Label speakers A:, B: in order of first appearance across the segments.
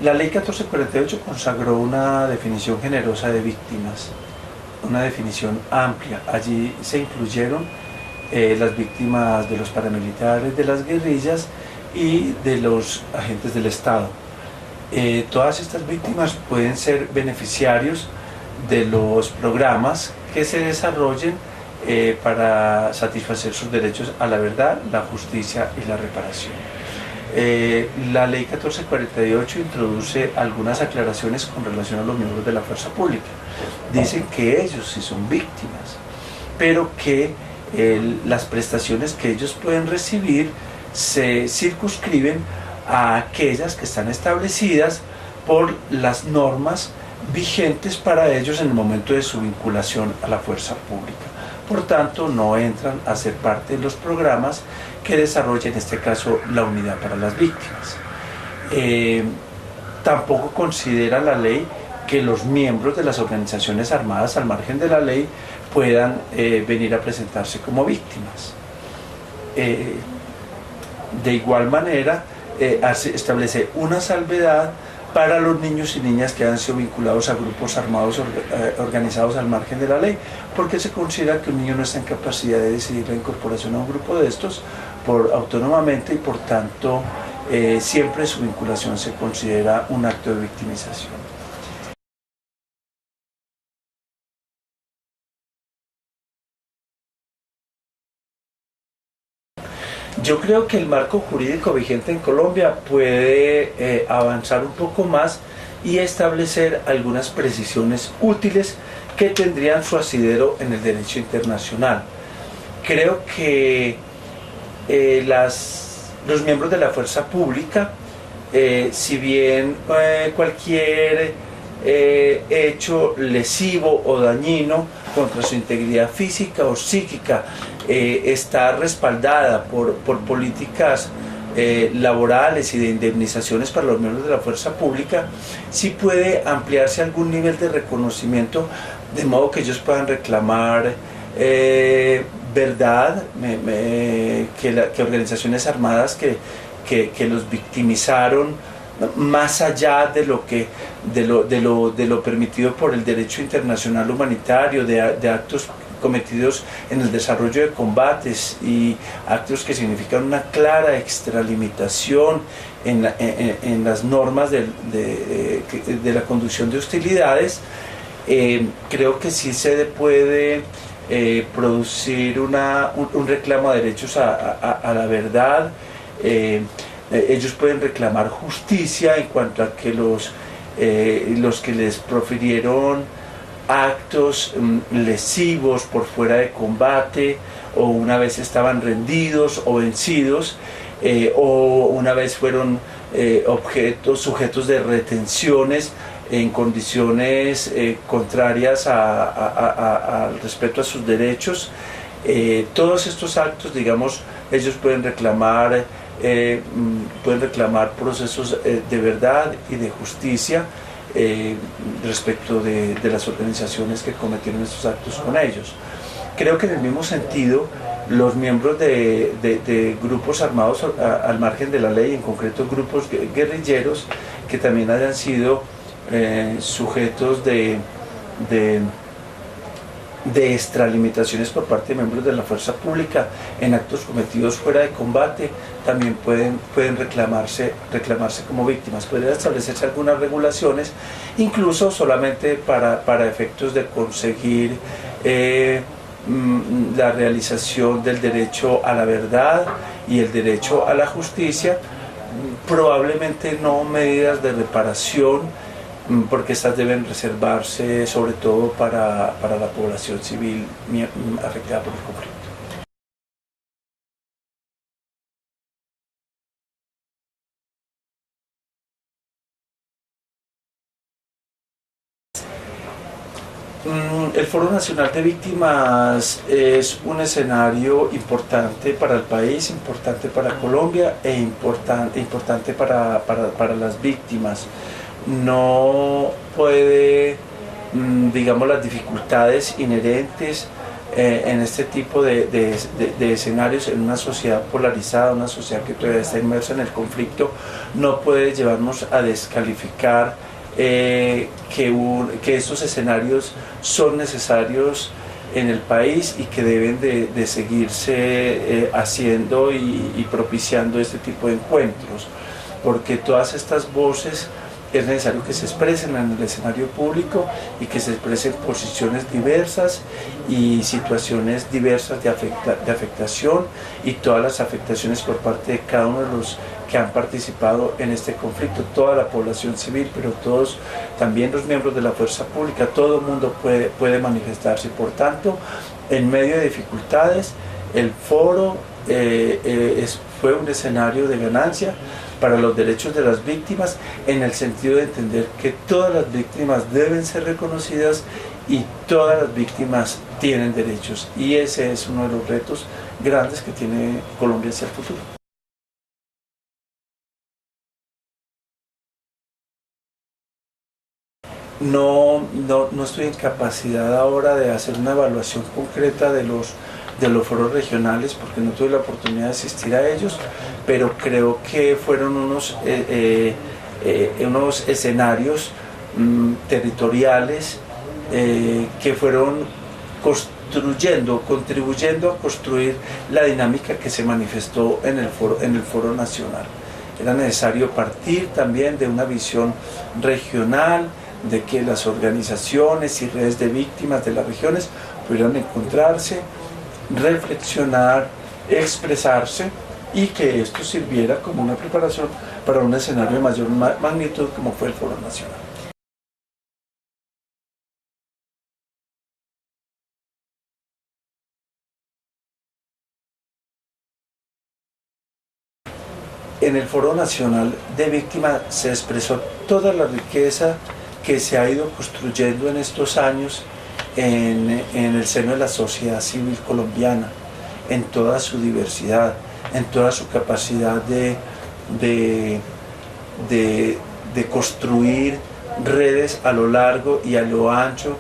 A: La Ley 1448 consagró una definición generosa de víctimas, una definición amplia. Allí se incluyeron las víctimas de los paramilitares, de las guerrillas y de los agentes del Estado. Todas estas víctimas pueden ser beneficiarios de los programas que se desarrollen para satisfacer sus derechos a la verdad, la justicia y la reparación. La Ley 1448 introduce algunas aclaraciones con relación a los miembros de la fuerza pública. Dicen que ellos sí son víctimas, pero que las prestaciones que ellos pueden recibir se circunscriben a aquellas que están establecidas por las normas vigentes para ellos en el momento de su vinculación a la fuerza pública. Por tanto, no entran a ser parte de los programas que desarrolla en este caso la Unidad para las Víctimas. Tampoco considera la ley que los miembros de las organizaciones armadas al margen de la ley puedan venir a presentarse como víctimas. De igual manera, establece una salvedad para los niños y niñas que han sido vinculados a grupos armados organizados al margen de la ley, porque se considera que un niño no está en capacidad de decidir la incorporación a un grupo de estos autónomamente y por tanto siempre su vinculación se considera un acto de victimización. Yo creo que el marco jurídico vigente en Colombia puede avanzar un poco más y establecer algunas precisiones útiles que tendrían su asidero en el derecho internacional. Creo que los miembros de la fuerza pública, si bien cualquier hecho lesivo o dañino contra su integridad física o psíquica está respaldada por políticas laborales y de indemnizaciones para los miembros de la fuerza pública, sí puede ampliarse algún nivel de reconocimiento de modo que ellos puedan reclamar verdad, que organizaciones armadas que los victimizaron más allá de lo permitido por el derecho internacional humanitario, de actos cometidos en el desarrollo de combates y actos que significan una clara extralimitación en las normas de la conducción de hostilidades. Creo que sí se puede producir un reclamo de derechos a la verdad. Ellos pueden reclamar justicia en cuanto a que los que les profirieron actos lesivos por fuera de combate, o una vez estaban rendidos o vencidos, o una vez fueron sujetos de retenciones en condiciones contrarias al respeto a sus derechos. Todos estos actos, digamos, ellos pueden reclamar procesos de verdad y de justicia respecto de las organizaciones que cometieron estos actos con ellos. Creo que en el mismo sentido, los miembros de grupos armados al margen de la ley, en concreto grupos guerrilleros, que también hayan sido sujetos de extralimitaciones por parte de miembros de la fuerza pública en actos cometidos fuera de combate, también pueden reclamarse como víctimas. Podrían establecerse algunas regulaciones, incluso solamente para efectos de conseguir la realización del derecho a la verdad y el derecho a la justicia, probablemente no medidas de reparación, porque estas deben reservarse sobre todo para la población civil afectada por el conflicto. El Foro Nacional de Víctimas es un escenario importante para el país, importante para Colombia e importante para las víctimas. No puede, digamos, las dificultades inherentes en este tipo de escenarios, en una sociedad polarizada, una sociedad que todavía está inmersa en el conflicto, no puede llevarnos a descalificar que estos escenarios son necesarios en el país y que deben de seguirse haciendo y propiciando este tipo de encuentros, porque todas estas voces es necesario que se expresen en el escenario público y que se expresen posiciones diversas y situaciones diversas de afectación y todas las afectaciones por parte de cada uno de los que han participado en este conflicto, toda la población civil, pero todos, también los miembros de la fuerza pública, todo el mundo puede manifestarse. Por tanto, en medio de dificultades, el foro fue un escenario de ganancia para los derechos de las víctimas, en el sentido de entender que todas las víctimas deben ser reconocidas y todas las víctimas tienen derechos, y ese es uno de los retos grandes que tiene Colombia hacia el futuro. No estoy en capacidad ahora de hacer una evaluación concreta de los foros regionales, porque no tuve la oportunidad de asistir a ellos, pero creo que fueron unos escenarios territoriales que fueron contribuyendo a construir la dinámica que se manifestó en el foro nacional. Era necesario partir también de una visión regional, de que las organizaciones y redes de víctimas de las regiones pudieran encontrarse, reflexionar, expresarse, y que esto sirviera como una preparación para un escenario de mayor magnitud como fue el Foro Nacional. En el Foro Nacional de Víctimas se expresó toda la riqueza que se ha ido construyendo en estos años en el seno de la sociedad civil colombiana, en toda su diversidad, en toda su capacidad de construir redes a lo largo y a lo ancho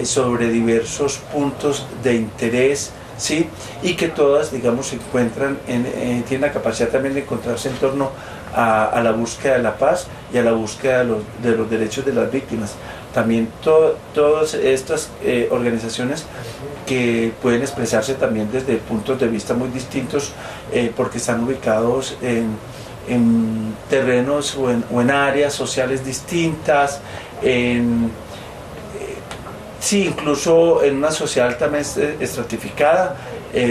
A: sobre diversos puntos de interés, ¿sí? Y que todas, digamos, se encuentran, tienen la capacidad también de encontrarse en torno a la búsqueda de la paz y a la búsqueda de los derechos de las víctimas. También todas estas organizaciones que pueden expresarse también desde puntos de vista muy distintos, porque están ubicados en terrenos o en áreas sociales distintas, sí, incluso en una sociedad altamente estratificada,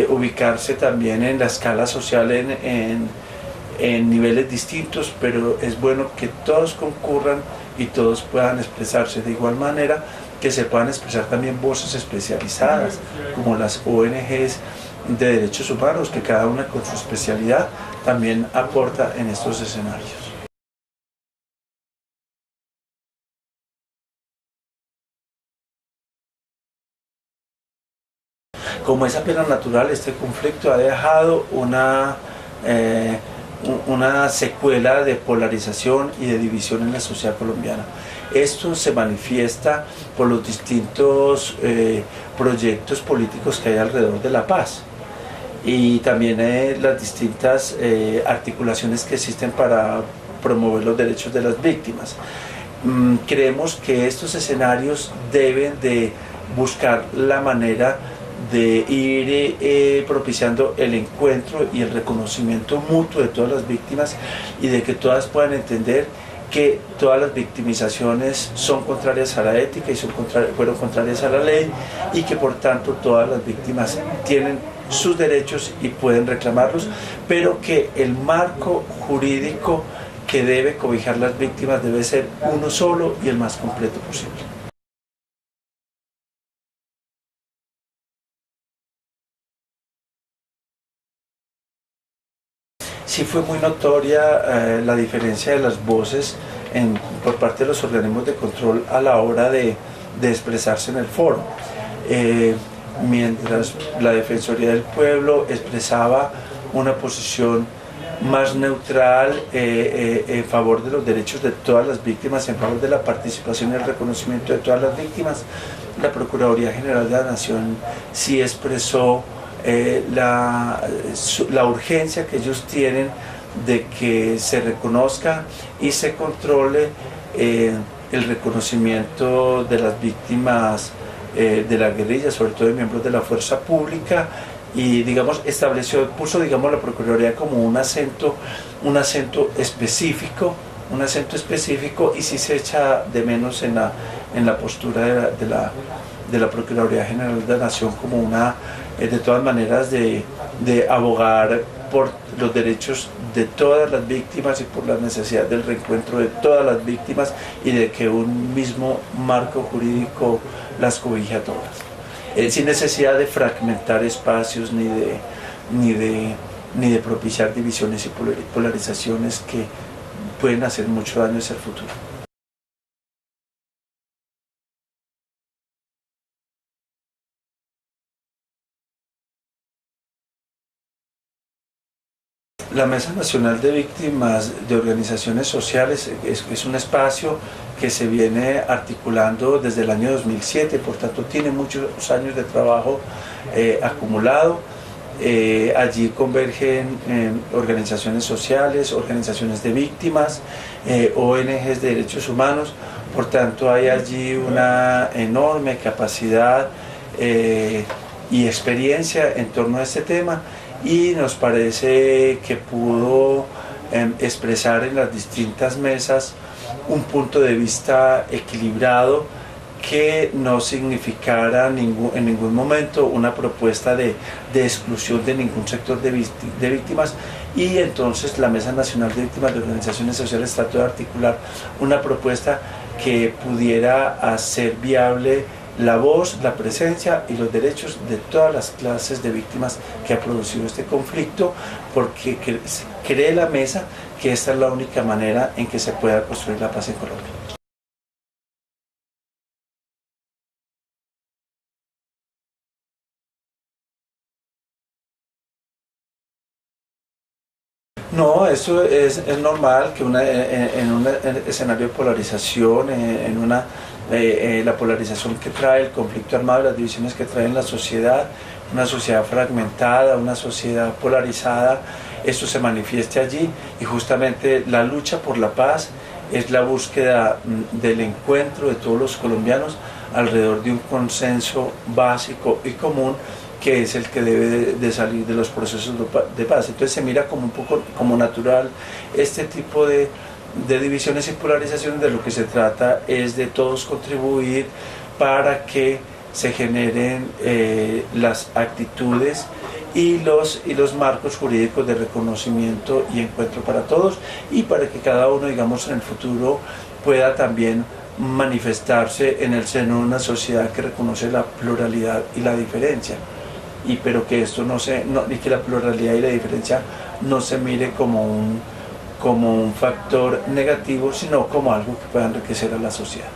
A: ubicarse también en la escala social en niveles distintos, pero es bueno que todos concurran y todos puedan expresarse de igual manera, que se puedan expresar también voces especializadas, como las ONGs de derechos humanos, que cada una con su especialidad también aporta en estos escenarios. Como es apenas natural, este conflicto ha dejado una secuela de polarización y de división en la sociedad colombiana. Esto se manifiesta por los distintos proyectos políticos que hay alrededor de la paz, y también las distintas articulaciones que existen para promover los derechos de las víctimas. Creemos que estos escenarios deben de buscar la manera de ir propiciando el encuentro y el reconocimiento mutuo de todas las víctimas, y de que todas puedan entender que todas las victimizaciones son contrarias a la ética y fueron contrarias a la ley, y que por tanto todas las víctimas tienen sus derechos y pueden reclamarlos, pero que el marco jurídico que debe cobijar las víctimas debe ser uno solo y el más completo posible. Sí fue muy notoria la diferencia de las voces por parte de los organismos de control a la hora de expresarse en el foro. Mientras la Defensoría del Pueblo expresaba una posición más neutral, en favor de los derechos de todas las víctimas, en favor de la participación y el reconocimiento de todas las víctimas. La Procuraduría General de la Nación sí expresó la urgencia que ellos tienen de que se reconozca y se controle el reconocimiento de las víctimas de la guerrilla, sobre todo de miembros de la fuerza pública, y digamos puso digamos la Procuraduría como un acento específico, y sí se echa de menos en la postura de la Procuraduría General de la Nación como una, de todas maneras, de abogar por los derechos de todas las víctimas y por la necesidad del reencuentro de todas las víctimas y de que un mismo marco jurídico las cobije a todas. Sin necesidad de fragmentar espacios ni de propiciar divisiones y polarizaciones que pueden hacer mucho daño hacia el futuro. La Mesa Nacional de Víctimas de Organizaciones Sociales es un espacio que se viene articulando desde el año 2007, por tanto tiene muchos años de trabajo acumulado. Allí convergen organizaciones sociales, organizaciones de víctimas, ONGs de derechos humanos, por tanto hay allí una enorme capacidad y experiencia en torno a este tema, y nos parece que pudo expresar en las distintas mesas un punto de vista equilibrado que no significara en ningún momento una propuesta de exclusión de ningún sector de víctimas, y entonces la Mesa Nacional de Víctimas de Organizaciones Sociales trató de articular una propuesta que pudiera hacer viable la voz, la presencia y los derechos de todas las clases de víctimas que ha producido este conflicto, porque cree la mesa que esta es la única manera en que se pueda construir la paz en Colombia. No, eso es normal que en un escenario de polarización, la polarización que trae el conflicto armado, las divisiones que trae en la sociedad, una sociedad fragmentada, una sociedad polarizada, esto se manifieste allí, y justamente la lucha por la paz es la búsqueda del encuentro de todos los colombianos alrededor de un consenso básico y común, que es el que debe de salir de los procesos de paz. Entonces se mira como un poco como natural este tipo de divisiones y polarizaciones. De lo que se trata es de todos contribuir para que se generen las actitudes y los marcos jurídicos de reconocimiento y encuentro para todos, y para que cada uno, digamos, en el futuro pueda también manifestarse en el seno de una sociedad que reconoce la pluralidad y la diferencia, pero que esto y que la pluralidad y la diferencia no se mire como un factor negativo, sino como algo que pueda enriquecer a la sociedad.